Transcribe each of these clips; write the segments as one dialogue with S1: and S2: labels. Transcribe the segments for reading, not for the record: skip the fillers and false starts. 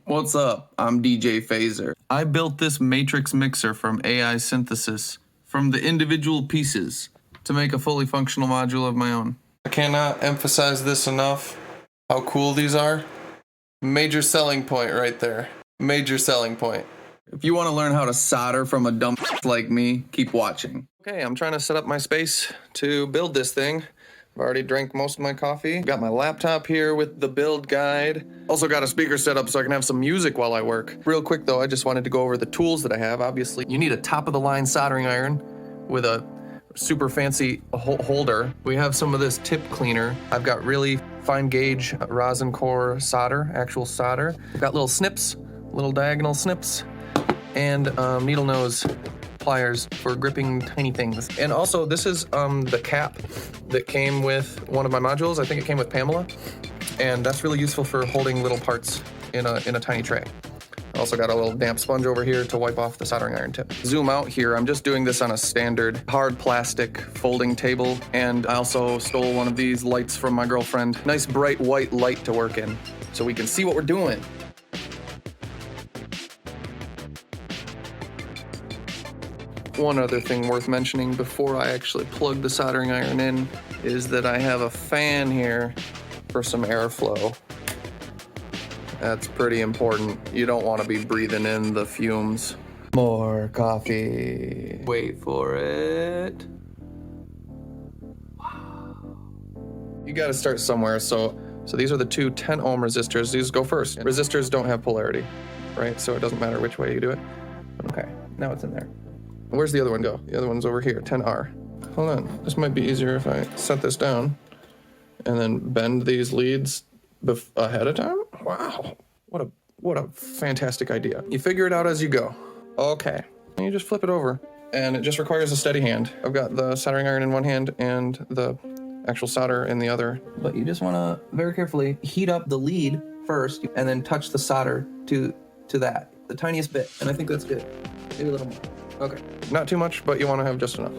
S1: What's up? I'm DJ Phazer. I built this matrix mixer from AI synthesis from the individual pieces to make a fully functional module of my own. I cannot emphasize this enough, how cool these are. Major selling point right there. Major selling point. If you want to learn how to solder from a dumb like me, keep watching. Okay, I'm trying to set up my space to build this thing. I've already drank most of my coffee. Got my laptop here with the build guide. Also got a speaker set up so I can have some music while I work. Real quick though, I just wanted to go over the tools that I have. Obviously, you need a top-of-the-line soldering iron with a super fancy holder. We have some of this tip cleaner. I've got really fine gauge rosin core solder, actual solder. I've got little snips, little diagonal snips, and needle nose pliers for gripping tiny things. And also this is the cap that came with one of my modules. I think it came with Pamela. And that's really useful for holding little parts in a tiny tray. I also got a little damp sponge over here to wipe off the soldering iron tip. Zoom out here, I'm just doing this on a standard hard plastic folding table. And I also stole one of these lights from my girlfriend. Nice bright white light to work in so we can see what we're doing. One other thing worth mentioning before I actually plug the soldering iron in is that I have a fan here for some airflow. That's pretty important. You don't want to be breathing in the fumes. More coffee. Wait for it. Wow. You got to start somewhere. So these are the two 10 ohm resistors. These go first. Resistors don't have polarity, right? So it doesn't matter which way you do it. Okay, now it's in there. Where's the other one go? The other one's over here, 10R. Hold on, this might be easier if I set this down and then bend these leads ahead of time. Wow, what a fantastic idea. You figure it out as you go. Okay, and you just flip it over and it just requires a steady hand. I've got the soldering iron in one hand and the actual solder in the other. But you just wanna very carefully heat up the lead first and then touch the solder to that, the tiniest bit. And I think that's good, maybe a little more. Okay, not too much, but you want to have just enough.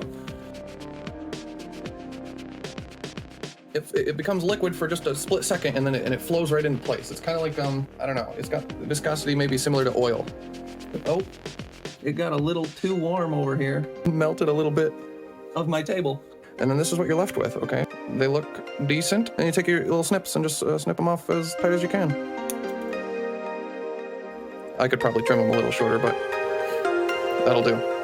S1: It becomes liquid for just a split second, and then it flows right into place. It's kind of like, I don't know, it's got viscosity maybe similar to oil. Oh, it got a little too warm over here. Melted a little bit of my table. And then this is what you're left with, okay? They look decent, and you take your little snips and just snip them off as tight as you can. I could probably trim them a little shorter, but that'll do.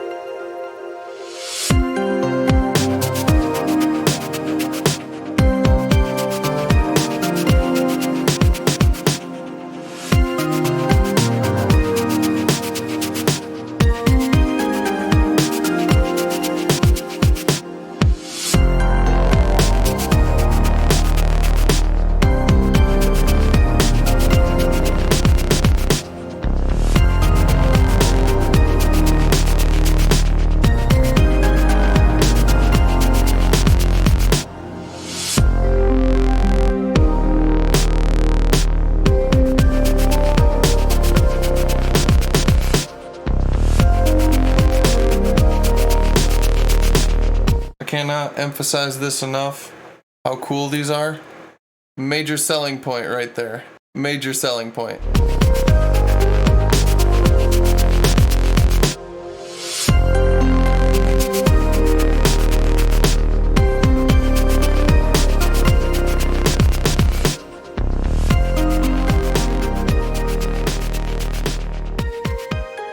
S1: Cannot emphasize this enough, how cool these are. Major selling point right there. Major selling point.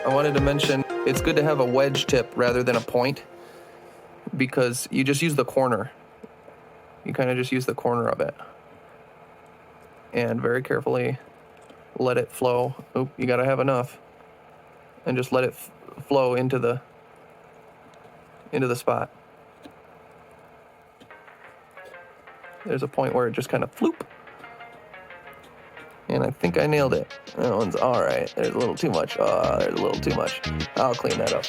S1: I wanted to mention, it's good to have a wedge tip rather than a point, because you just use the corner. You kind of just use the corner of it. And very carefully let it flow. Oop, you gotta have enough. And just let it flow into the spot. There's a point where it just kind of floop. And I think I nailed it. That one's all right. There's a little too much. There's a little too much. I'll clean that up.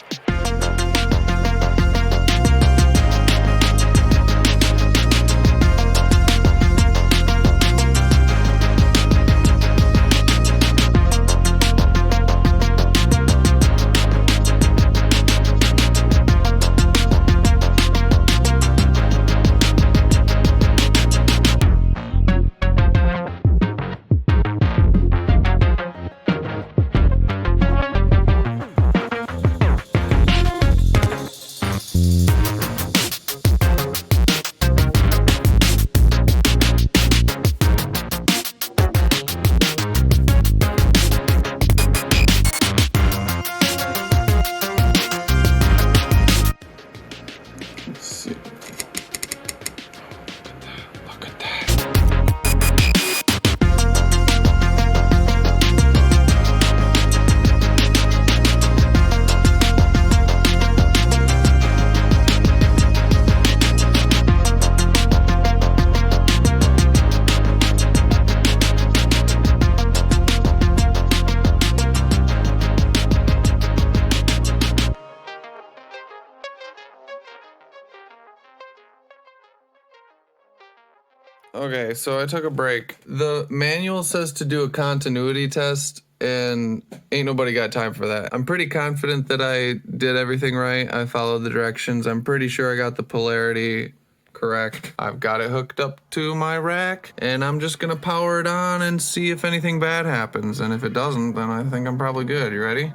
S1: Okay, so I took a break. The manual says to do a continuity test, and ain't nobody got time for that. I'm pretty confident that I did everything right. I followed the directions. I'm pretty sure I got the polarity correct. I've got it hooked up to my rack, and I'm just gonna power it on and see if anything bad happens. And if it doesn't, then I think I'm probably good. You ready?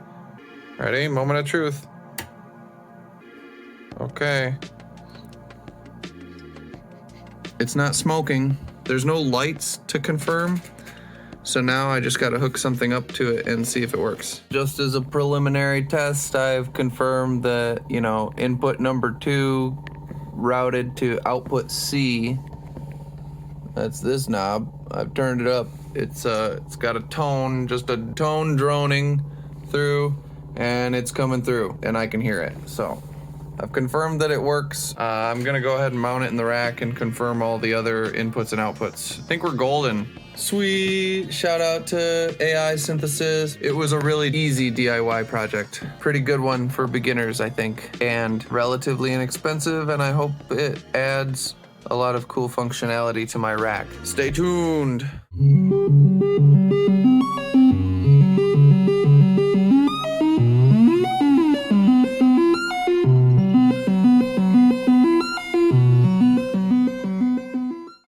S1: Ready? Moment of truth. Okay. It's not smoking. There's no lights to confirm. So now I just gotta hook something up to it and see if it works. Just as a preliminary test, I've confirmed that, you know, input number 2 routed to output C. That's this knob. I've turned it up. It's got a tone, just a tone droning through, and it's coming through, and I can hear it. So I've confirmed that it works. I'm gonna go ahead and mount it in the rack and confirm all the other inputs and outputs. I think we're golden. Sweet, shout out to AI Synthesis. It was a really easy DIY project. Pretty good one for beginners, I think, and relatively inexpensive, and I hope it adds a lot of cool functionality to my rack. Stay tuned.